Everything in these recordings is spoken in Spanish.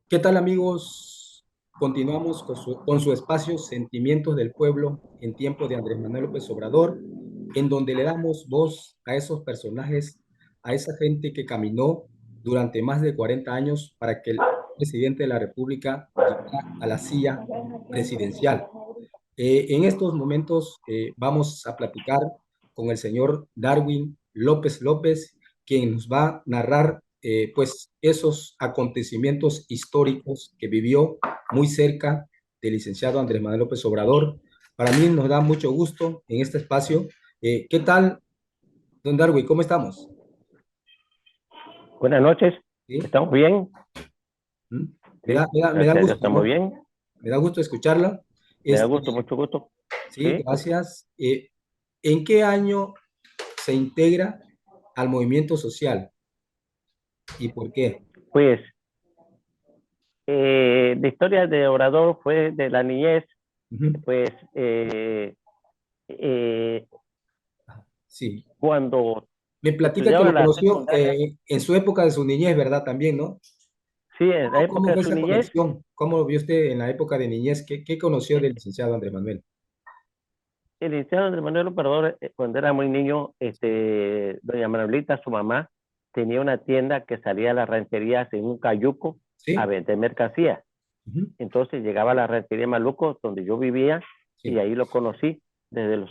¿Qué tal, amigos? Continuamos con su espacio Sentimientos del Pueblo en tiempo de Andrés Manuel López Obrador, en donde le damos voz a esos personajes, a esa gente que caminó durante más de 40 años para que el presidente de la República llegara a la silla presidencial. En estos momentos vamos a platicar con el señor Darwin López López, quien nos va a narrar pues esos acontecimientos históricos que vivió muy cerca del licenciado Andrés Manuel López Obrador. Para mí nos da mucho gusto en este espacio. ¿Qué tal, don Darwin? ¿Cómo estamos? Buenas noches, ¿Sí? ¿estamos bien? ¿Mm? Me da, Sí, me da, me da gracias a Dios, gusto, estamos ¿no? bien. Me da gusto escucharla. Me da Este, gusto, mucho gusto. sí, Sí, gracias. ¿En qué año se integra al movimiento social y por qué? pues la historia de Obrador fue de la niñez, Ujú. pues eh, Sí, cuando me platica que estudiaba lo la conoció secundaria, en su época de su niñez, ¿verdad? También, ¿no? sí, en la ¿Cómo época de fue su esa niñez, conexión? ¿Cómo lo vio usted en la época de niñez? ¿Qué conoció eh, del licenciado Andrés Manuel? el licenciado Andrés Manuel Obrador, cuando era muy niño, doña Manuelita, su mamá, tenía una tienda que salía a las rancherías en un cayuco a ¿Sí? vender mercancía. Ujú. Entonces llegaba a la ranchería Maluco, donde yo vivía, y Sí. ahí lo conocí desde los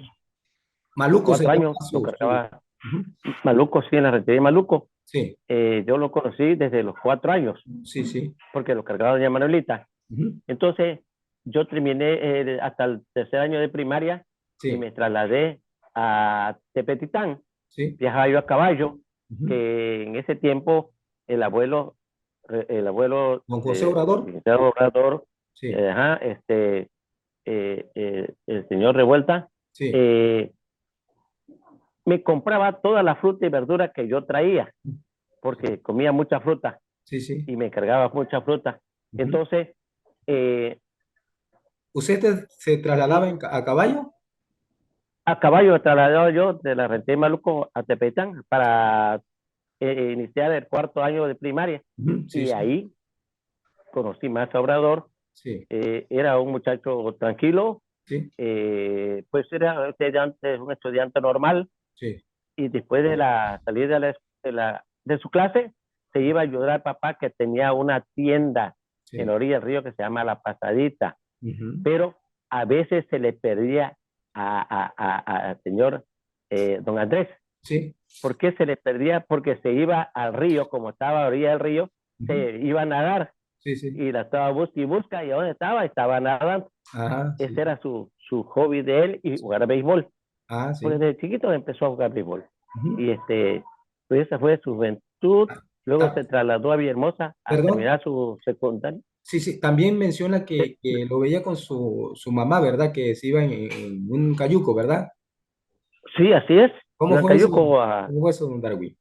Maluco se 4 años, llama lo su... cargaba Ujú. Maluco, sí, en la ranchería Maluco. Sí, Yo lo conocí desde los 4 años, sí, sí. porque lo cargaba doña Manuelita. Ujú. Entonces, yo terminé hasta el tercer año de primaria y Sí, me trasladé a Tepetitán. sí. Viajaba yo a caballo, Ujú. que en ese tiempo el abuelo, Don José de Obrador. licenciado Obrador, Sí, ajá, el señor Revuelta, sí. eh, me compraba toda la fruta y verdura que yo traía, porque comía mucha fruta Sí, sí. y me cargaba mucha fruta. Ujú. Entonces, eh, ¿Usted se trasladaba a caballo? a caballo trasladado yo de la Rente de Maluco a Tepetán para iniciar el 4 año de primaria. Ujú. Sí, Y sí. ahí conocí más a Obrador. Sí, Era un muchacho tranquilo, sí, pues era un estudiante normal. sí, Y después de la salida de su clase, se iba a ayudar al papá que tenía una tienda en sí. la orilla del río que se llama La Pasadita, Ujú. pero a veces se le perdía al señor don Andrés. Sí. ¿Por qué se le perdía? Porque se iba al río, como estaba a la orilla del río, Ujú. se iba a nadar Sí, sí. y la estaba busca y busca, y a dónde estaba, estaba nadando. Ajá, sí. Ese era su hobby de él y jugar a béisbol. Ah, Pues sí. desde chiquito empezó a jugar béisbol. Ujú. Y pues esa fue su juventud. Luego Ta- se trasladó a Villahermosa a Perdón. terminar su secundaria. Sí, sí. También menciona que lo veía con su mamá, ¿verdad? Que se iba en un cayuco, ¿verdad? Sí, así es. ¿Cómo La fue eso? Cayuco, ¿Cómo fue eso, don Darwin?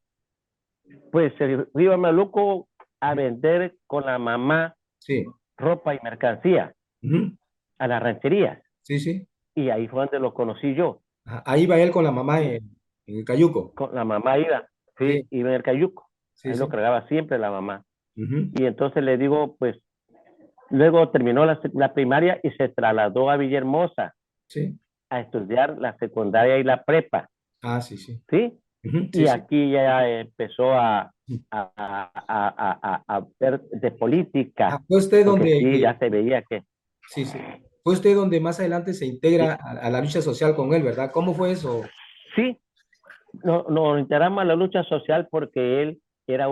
pues se iba a Maluco a vender con la mamá Sí. ropa y mercancía Ujú. a las rancherías. Sí, sí. Y ahí fue donde lo conocí yo. Ajá. Ahí va él con la mamá Y en el cayuco. con la mamá iba, Sí, sí, iba en el Cayuco. sí, Ahí lo sí. cargaba siempre la mamá. Ujú. Y entonces le digo, pues, luego terminó la primaria y se trasladó a Villahermosa Sí. a estudiar la secundaria y la prepa, Ah, sí, sí. ¿sí? Ujú. Sí, Y sí. aquí ya empezó Ujú. a ver de Ah, política, fue usted porque donde, sí, ya se veía que sí, sí. Fue usted donde más adelante se integra sí, a la lucha social con él, ¿verdad? ¿Cómo fue eso? sí, no, nos integramos a la lucha social porque él era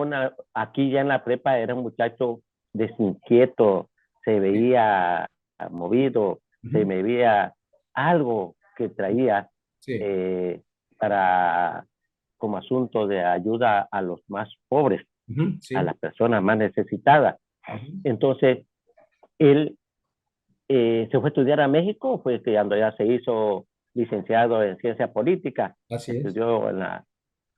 aquí ya en la prepa era un muchacho desinquieto, se Sí. veía movido, se Ujú. me veía algo que traía Sí. eh, para como asunto de ayuda a los más pobres, Ujú. a Sí. las personas más necesitadas. Ujú. Entonces, él se fue a estudiar a México, fue estudiando, ya se hizo licenciado en ciencia política, Así es. estudió en la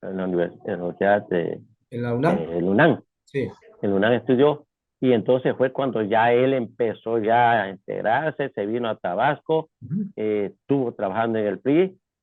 Universidad de ¿En la UNAM? UNAM. Sí. En UNAM estudió y entonces fue cuando ya él empezó ya a integrarse, se vino a Tabasco, Ujú. estuvo trabajando en el PRI,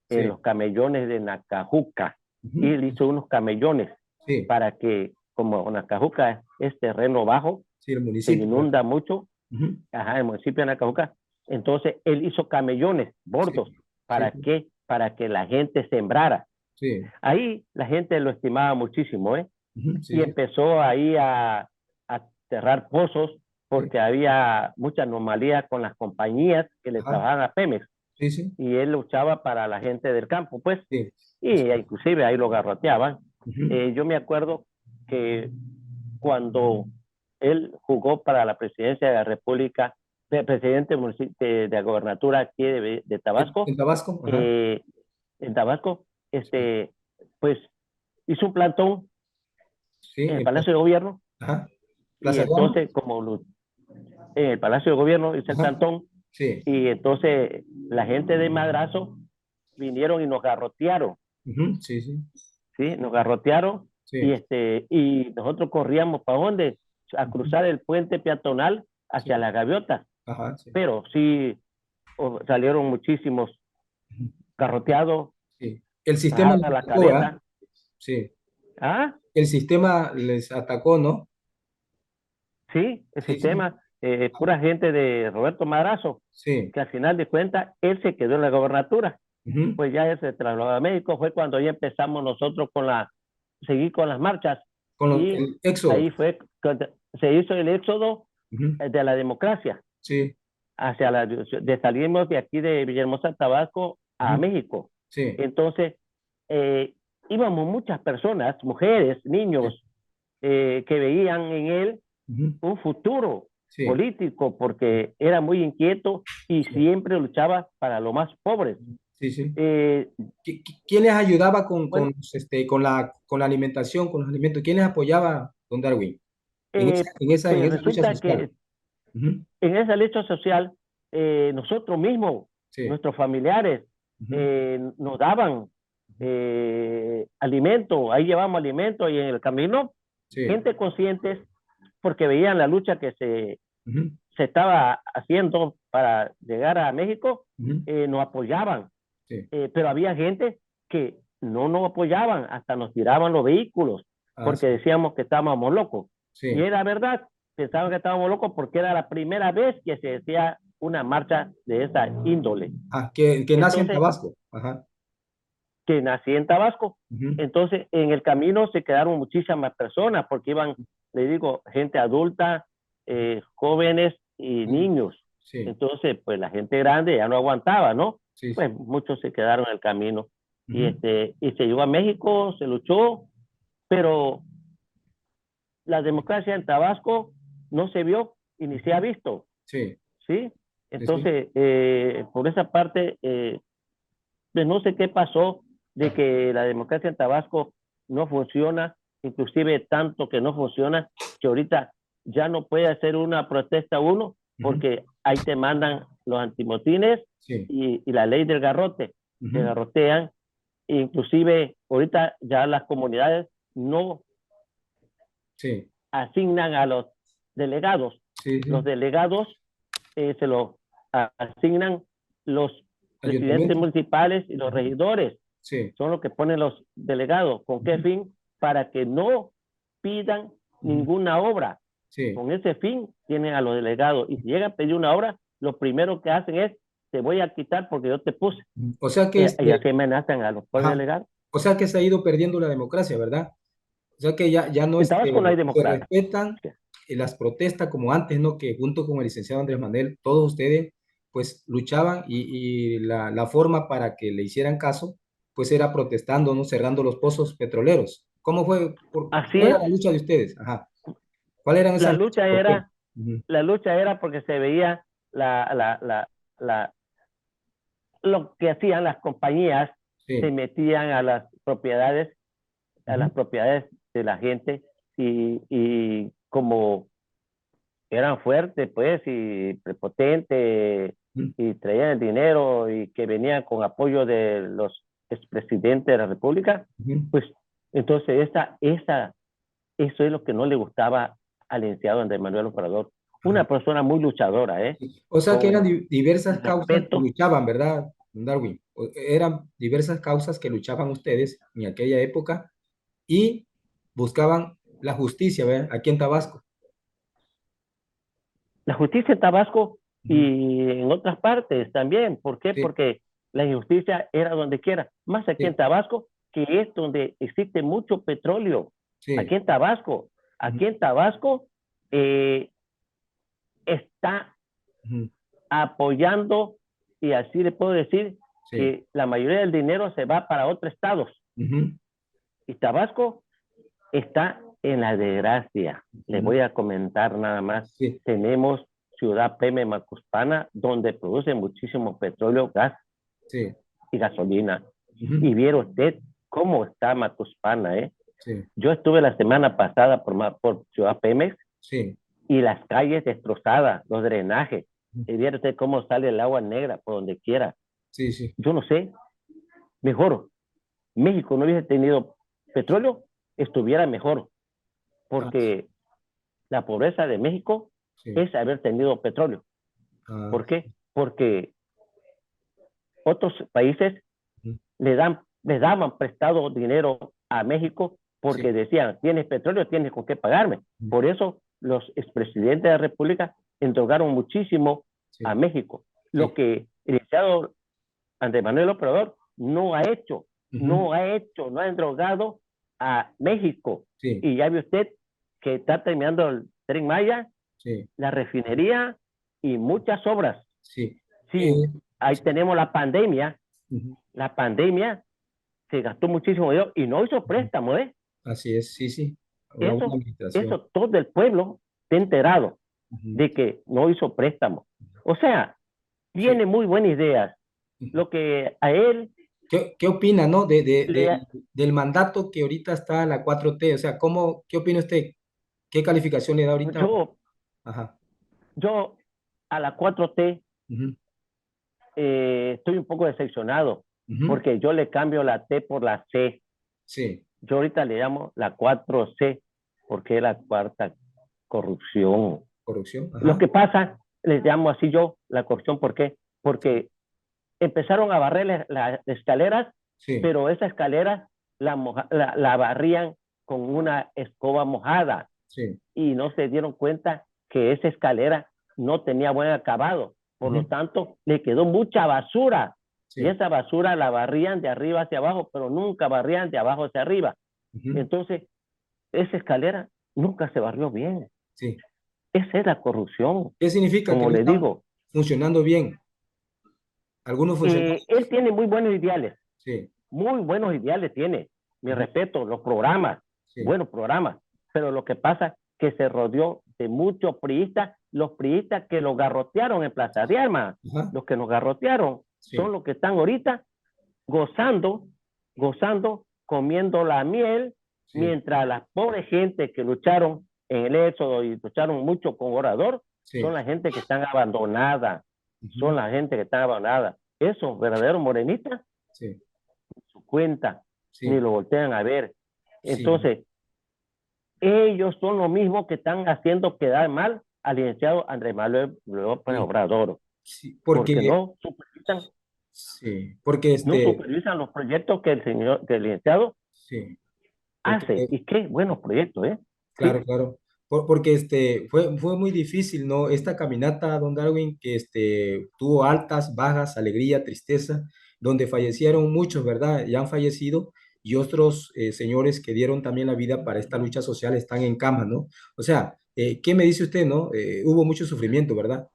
en Sí. los camellones de Nacajuca, y Ujú. él hizo unos camellones Sí, para que, como Nacajuca es terreno bajo, sí, el se municipio, ¿verdad? inunda mucho, Ujú. ajá, el municipio de Nacajuca. Entonces él hizo camellones Sí, bordos. sí, ¿Para qué? Para que la gente sembrara. sí, Ahí la gente lo estimaba muchísimo, ¿eh? ujú, sí, Y sí, empezó ahí a cerrar pozos sí, porque había mucha anomalía con las compañías que le ajá, trabajaban a Pemex sí, sí, y él luchaba para la gente del campo, pues, sí, y así es. inclusive ahí lo garroteaban. Ujú, Yo me acuerdo que cuando él jugó para la presidencia de la República, de presidente de la gobernatura aquí de Tabasco, En Tabasco, ajá, eh, en Tabasco, sí, pues hizo un plantón sí, en el Palacio de Gobierno ajá, y Plaza de Armas, entonces en el Palacio de Gobierno hizo el ajá, plantón sí, y entonces la gente de Madrazo vinieron y nos garrotearon, ujú, sí, sí, ¿sí? Nos garrotearon sí, y nosotros corríamos para dónde, a ujú, cruzar el puente peatonal hacia sí, las gaviotas, ajá, sí, pero sí salieron muchísimos ujú, garroteados, sí. El sistema les bajada la atacó, ¿verdad? cabeza. Sí, Ah, el sistema les atacó, ¿no? sí, el Sí, sí, sistema, pura gente de Roberto Madrazo, sí, que al final de cuentas él se quedó en la gobernatura, ujú, pues ya él se trasladó a México, fue cuando ya empezamos nosotros seguir con las marchas y el éxodo, ahí fue cuando se hizo el éxodo ujú, de la democracia, sí, salimos de aquí de Villahermosa, Tabasco, a ujú, México. sí, Entonces, eh, íbamos muchas personas, mujeres, sí, niños, que veían en él ujú, un futuro sí, político porque era muy inquieto y sí, siempre luchaba para los más pobres. sí, sí. Eh, ¿Quién les ayudaba bueno, con la alimentación, con los alimentos? ¿Quién les apoyaba, don Darwin, en pues esa lucha resulta social? que Ujú, en esa lucha social, nosotros mismos, sí, nuestros familiares, ujú, nos daban alimento, ahí llevamos alimento y en el camino, sí, gente conscientes, porque veían la lucha que ujú, se estaba haciendo para llegar a México, ujú, nos apoyaban, sí, pero había gente que no nos apoyaban, hasta nos tiraban los vehículos, ah, porque sí, decíamos que estábamos locos. Y sí. era verdad, pensaban que estábamos locos porque era la primera vez que se hacía una marcha de esa índole. Ah, que nace en Entonces, Tabasco. Ajá. que nací en Tabasco. Ujú, Entonces, en el camino se quedaron muchísimas personas porque iban, le digo, gente adulta, jóvenes y sí, niños. sí, Entonces, pues la gente grande ya no aguantaba, ¿no? sí, Pues sí. muchos se quedaron en el camino. Ujú, Y se llegó a México, se luchó, pero la democracia en Tabasco no se vio y ni se ha ujú, visto, sí, ¿sí? sí, sí. Entonces, por esa parte, pues no sé qué pasó de que la democracia en Tabasco no funciona, inclusive tanto que no funciona, que ahorita ya no puede hacer una protesta uno, Ujú, porque ahí te mandan los antimotines sí, y la ley del garrote, te ujú, garrotean, e inclusive ahorita ya las comunidades no sí, asignan a los delegados, sí, los sí. delegados se los asignan los presidentes Ayuntamiento. municipales y los Ujú, regidores, sí, son los que ponen los delegados. ¿Con qué ujú, fin? Para que no pidan ujú, ninguna obra. sí. Con ese fin tienen a los delegados. Y si llegan a pedir una obra, lo primero que hacen es, te voy a quitar porque yo te puse. O sea que Y así amenazan a los propios ajá, delegados. o sea que se ha ido perdiendo la democracia, ¿verdad? O sea que ya no En Tabasco no hay se democracia. respetan las protestas como antes, ¿no? Que junto con el licenciado Andrés Manuel, todos ustedes pues luchaban y la forma para que le hicieran caso pues era protestando, ¿no? Cerrando los pozos petroleros. ¿Cómo fue? Así ¿Cuál era es. la lucha de ustedes? Ajá. ¿Cuál eran La esas luchas? lucha ¿Por qué? era, Ujú, la lucha era porque se veía la, la, la, la, lo que hacían las compañías, se sí. metían a Ujú, las propiedades de la gente y como eran fuertes, pues, y prepotentes, ujú, y traían el dinero y que venían con apoyo de los expresidentes de la República, ujú. pues, entonces eso es lo que no le gustaba al licenciado Andrés Manuel Obrador. Ajá. Una persona muy luchadora, O sea que eran con diversas causas que respeto. luchaban, ¿verdad, don Darwin? Eran diversas causas que luchaban ustedes en aquella época y buscaban la justicia, ¿ve? Aquí en Tabasco. La justicia en Tabasco Ujú. y en otras partes también. ¿Por qué? Sí, Porque la injusticia era donde quiera, más aquí en sí, Tabasco, que es donde existe mucho petróleo. sí. Aquí Ujú, en Tabasco eh, está ujú, apoyando, y así le puedo decir, sí. que la mayoría del dinero se va para otros estados. Ujú, Y Tabasco está en la desgracia. Les ujú, voy a comentar nada más. sí, Tenemos Ciudad Peme Macuspana, donde producen muchísimo petróleo, gas sí. y gasolina. Ujú, Y vieron usted cómo está Macuspana, ¿eh? sí, Yo estuve la semana pasada por Ciudad Pemex sí. y las calles destrozadas, los drenajes. Ujú, Y vieron usted cómo sale el agua negra por donde quiera. sí, sí. Yo no sé, mejor México no hubiese tenido petróleo, estuviera mejor, Ah, porque la pobreza de México sí. es haber tenido petróleo. Ah, ¿Por qué? Porque otros países ujú, le daban prestado dinero a México sí. porque decían, tienes petróleo, tienes con qué pagarme. Ujú, Por eso los expresidentes de la República entregaron muchísimo a sí, México, lo sí. que el licenciado Andrés Manuel López Obrador no ha hecho, Ujú, no ha entregado a México. sí, Y ya ve usted que está terminando el Tren Maya, sí, la refinería y muchas obras. sí. Sí, ahí Sí. tenemos Ujú, la pandemia se gastó muchísimo dinero y no hizo ujú. préstamo, ¿eh? Así es, sí, sí. Una buena Eso, administración. eso todo el pueblo está enterado Ujú, de que no hizo préstamo. O sea, sí. tiene muy buenas ideas. Ujú. Lo que a él ¿Qué opina, no? le, Del mandato que ahorita está la 4T. O sea, qué opina usted? ¿Qué calificación le da ahorita? yo, Ajá. yo a la 4T Ujú, estoy un poco decepcionado ujú, porque yo le cambio la T por la C. sí. Yo ahorita le llamo la 4C porque es la cuarta corrupción. Corrupción. Lo Ajá. que pasa, les llamo así yo, la corrupción, ¿por qué? Sí. Porque empezaron a barrer las escaleras, Sí. pero esa escalera la barrían con una escoba mojada Sí. y no se dieron cuenta que esa escalera no tenía buen acabado. Por lo Ujú, tanto, le quedó mucha basura y sí. esa basura la barrían de arriba hacia abajo, pero nunca barrían de abajo hacia arriba. Ujú, Entonces, esa escalera nunca se barrió bien. sí. Esa es la corrupción, ¿Qué significa que como no le están digo. funcionando bien algunos Él funcionarios? tiene Sí. muy buenos ideales tiene, mi Ujú, respeto, los programas, sí. buenos programas, pero lo que pasa es que se rodeó de muchos priistas, los priistas que lo garrotearon en Plaza de Armas, Ajá. los que nos garrotearon son Sí. los que están ahorita gozando, comiendo la miel, Sí. mientras las pobres gente que lucharon en el éxodo y lucharon mucho con Orador, son Sí. la gente que están abandonada, Ujú, son la gente que está abandonada. Esos verdaderos morenistas sí. su cuenta, ni Sí. lo voltean a ver. Sí. Entonces, ellos son los mismos que están haciendo quedar mal al licenciado Andrés Manuel López Sí. Obrador, Sí. porque Porque, supervisan, sí. Porque no supervisan los proyectos que el licenciado sí. Porque hace. Y qué buenos proyectos, ¿eh? claro, Sí, claro. Porque fue muy difícil, ¿no? Esta caminata, don Darwin, que tuvo altas, bajas, alegría, tristeza, donde fallecieron muchos, ¿verdad? Ya han fallecido y otros señores que dieron también la vida para esta lucha social están en cama, ¿no? O sea, ¿qué me dice usted, no? Hubo mucho sufrimiento, ¿verdad?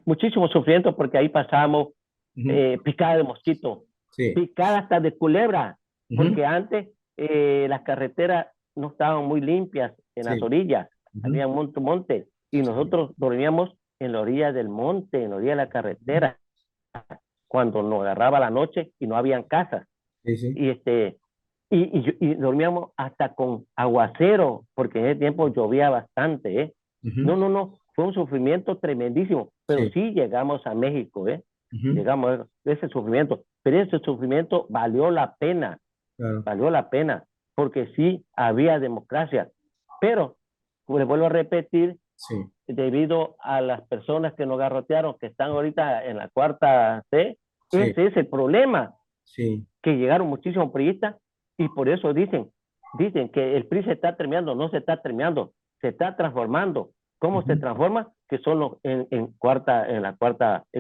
muchísimo sufrimiento porque ahí pasamos Ujú, picada de mosquito, sí. picada hasta de culebra, Ujú, porque antes las carreteras no estaban muy limpias en las sí. orillas, Ujú, había monte, y sí. nosotros dormíamos en la orilla del monte, en la orilla de la Ujú, carretera, cuando nos agarraba la noche y no habían casas, sí, sí. y y dormíamos hasta con aguacero, porque en ese tiempo llovía bastante, ¿eh? Ujú, No, fue un sufrimiento tremendísimo, pero sí. sí llegamos a México, ¿eh? Ujú, Llegamos a ese sufrimiento, pero ese sufrimiento claro. valió la pena, porque sí había democracia, pero, como les vuelvo a repetir, Sí. debido a las personas que nos garrotearon, que están ahorita en la cuarta C, Sí. ese es el problema, Sí. que llegaron muchísimos priistas y por eso dicen, dicen que el PRI se está terminando, no se está terminando, se está transformando. ¿Cómo se transforma? Que solo en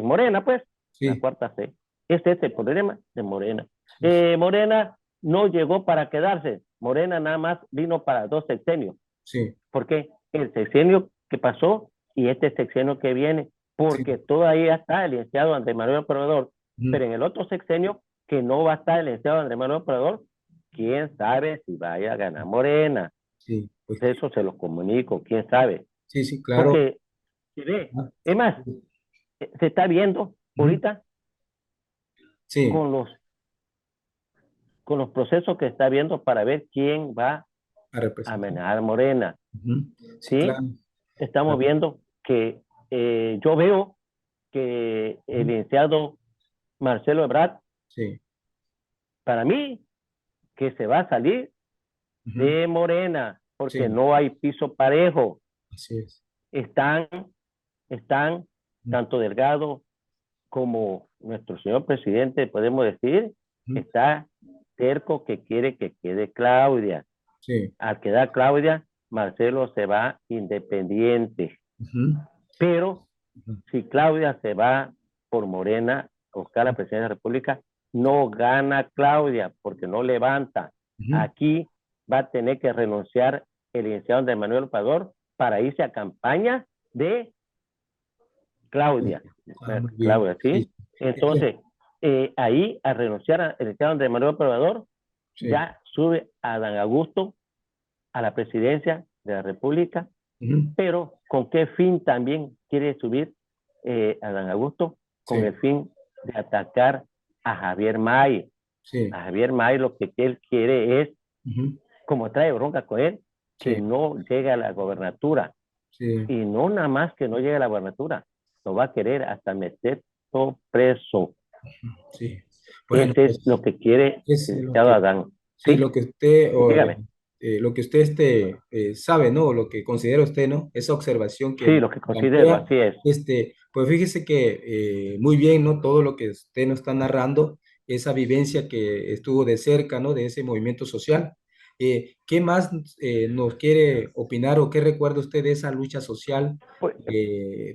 Morena, pues, la Sí, cuarta C. Ese es el problema de Morena. sí, sí, Morena no llegó para quedarse. Morena nada más vino para 2 sexenios. sí, ¿Por qué? El sexenio que pasó y este sexenio que viene, sí, porque todavía está el licenciado Andrés Manuel Obrador, ujú, pero en el otro sexenio que no va a estar el licenciado Andrés Manuel Obrador, quién sabe si vaya a ganar Morena. sí, pues, Eso se los comunico, quién sabe. sí, sí, claro. Porque se ve, Ah, es más, se está viendo ujú, ahorita sí, con los procesos que está viendo para ver quién va a a representar. manejar Morena, Ujú, sí, ¿sí? claro. Estamos Claro, viendo que yo veo que el ujú, licenciado Marcelo Ebrard, sí, para mí, que se va a salir ujú, de Morena, porque sí, no hay piso parejo. así es. Están, están Ujú, tanto Delgado como nuestro señor presidente, podemos decir, ujú, está cerco que quiere que quede Claudia. sí, Al quedar Claudia, Marcelo se va independiente. ujú, Pero ujú, si Claudia se va por Morena a buscar la presidencia de la República, no gana Claudia porque no levanta. ujú. Aquí va a tener que renunciar el licenciado de Manuel Obrador para irse a campaña de Claudia. Ah, muy bien. Claudia, Sí, ¿sí? es que- Entonces, ahí al renunciar al licenciado de Manuel Obrador, sí, ya sube a Dan Augusto a la presidencia de la República, ujú, pero ¿con qué fin también quiere subir Adán Augusto? Con sí, el fin de atacar a Javier May. sí, A Javier May lo que él quiere es, ujú, como trae bronca con él, que sí, no llegue a la gobernatura. sí, Y no nada más que no llegue a la gobernatura, lo va a querer hasta meter todo preso. sí. Bueno, Ese es lo pues que quiere es el lo licenciado que, Adán. sí, ¿Sí? lo que usted, Dígame. lo que usted sabe, ¿no? Lo que considera usted, ¿no? Esa observación que Sí, nos lo que considero, plantea, así es. pues fíjese que muy bien, ¿no? Todo lo que usted nos está narrando, esa vivencia que estuvo de cerca, ¿no? De ese movimiento social. ¿Qué más nos quiere opinar o qué recuerda usted de esa lucha social Pues,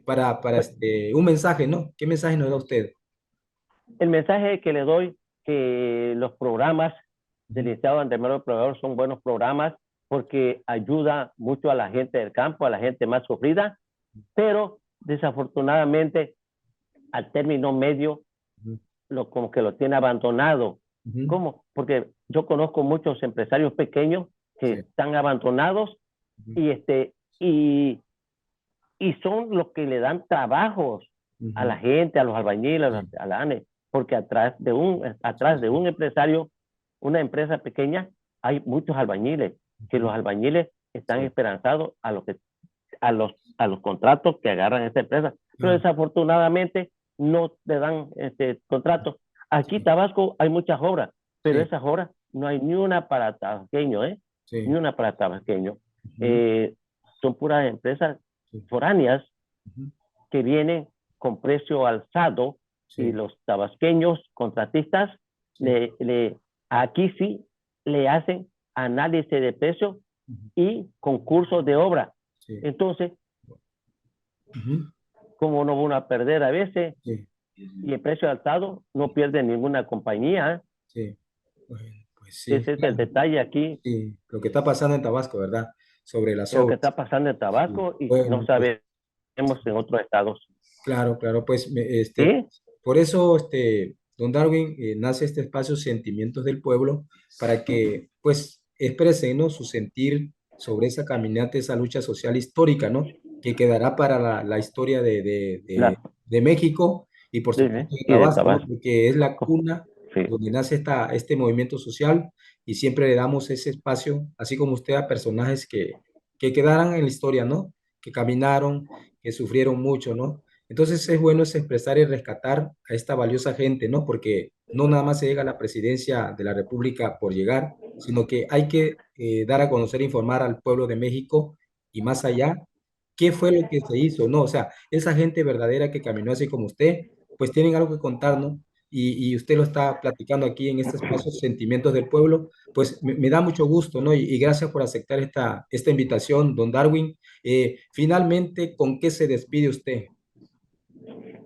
para pues, un mensaje, ¿no? ¿Qué mensaje nos da usted? el mensaje que le doy, que los programas del Ujú, Estado de Manuel Probador son buenos programas porque ayuda mucho a la gente del campo, a la gente más sufrida, pero desafortunadamente al término medio ujú, como que lo tiene abandonado. ujú, ¿Cómo? Porque yo conozco muchos empresarios pequeños que sí, están abandonados ujú, y, y, y son los que le dan trabajos a ujú, la gente, a los albañiles, sí, a la ANE, porque atrás de un empresario, una empresa pequeña, hay muchos albañiles, que ujú, los albañiles están sí, esperanzados a los contratos que agarran esta empresa, pero ah, desafortunadamente no te dan este contrato. Aquí en sí, Tabasco hay muchas obras, pero sí, esas obras no hay ni una para tabasqueño, ni sí, una para tabasqueño. ujú, Eh, son puras empresas sí, foráneas ujú, que vienen con precio alzado y sí, los tabasqueños contratistas sí, aquí sí le hacen análisis de precio ujú, y concursos de obra. sí, Entonces, ujú, como no van a perder a veces sí, y el precio alzado no pierde ninguna compañía. sí. Bueno, pues sí, Ese es el claro, detalle aquí, sí, lo que está pasando en Tabasco, ¿verdad? Sobre las lo que obras. está pasando en Sí, Tabasco y no bueno, pues sabemos en otros estados. claro, claro, pues ¿Sí? por eso, don Darwin, nace este espacio Sentimientos del Pueblo para que, pues, expresen, ¿no? Su sentir sobre esa caminata, esa lucha social histórica, ¿no? Que quedará para la historia La, de México y, por sí, supuesto, sí, de y de Tabasco, ¿no? Tabasco. Porque es la cuna Sí. donde nace este movimiento social y siempre le damos ese espacio, así como usted, a personajes que quedaran en la historia, ¿no? Que caminaron, que sufrieron mucho, ¿no? Entonces es bueno es expresar y rescatar a esta valiosa gente, ¿no? Porque no nada más se llega a la presidencia de la República por llegar, sino que hay que dar a conocer, informar al pueblo de México y más allá, qué fue lo que se hizo, ¿no? O sea, esa gente verdadera que caminó así como usted, pues tienen algo que contar, ¿no? y usted lo está platicando aquí en este espacio, Sentimientos del Pueblo, pues me da mucho gusto, ¿no? Y gracias por aceptar esta invitación, don Darwin. Finalmente, ¿con qué se despide usted?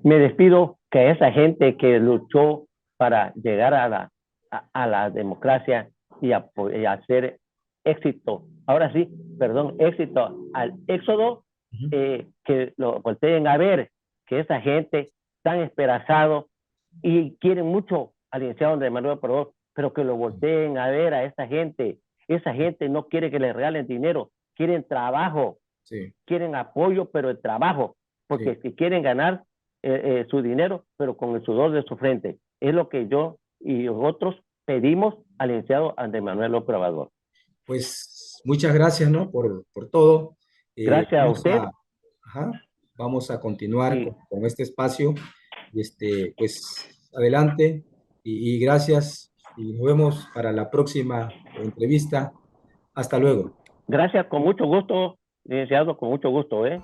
Me despido que esa gente que luchó para llegar a la democracia y hacer éxito, ahora sí, perdón, éxito al éxodo, Ujú. que lo volteen a ver, que esa gente tan esperanzado y quieren mucho al licenciado Andrés Manuel Obrador, pero que lo volteen a ver a esa gente no quiere que les regalen dinero, quieren trabajo, Sí, quieren apoyo, pero el trabajo, sí. porque si quieren ganar su dinero, pero con el sudor de su frente. Es lo que yo y otros pedimos al licenciado Andrés Manuel López Obrador. Pues muchas gracias, ¿no? Por todo. Gracias a Vamos usted ajá, vamos a continuar y con este espacio. Pues adelante y gracias. Y nos vemos para la próxima entrevista. Hasta luego. gracias con mucho gusto, licenciado, con mucho gusto, ¿eh?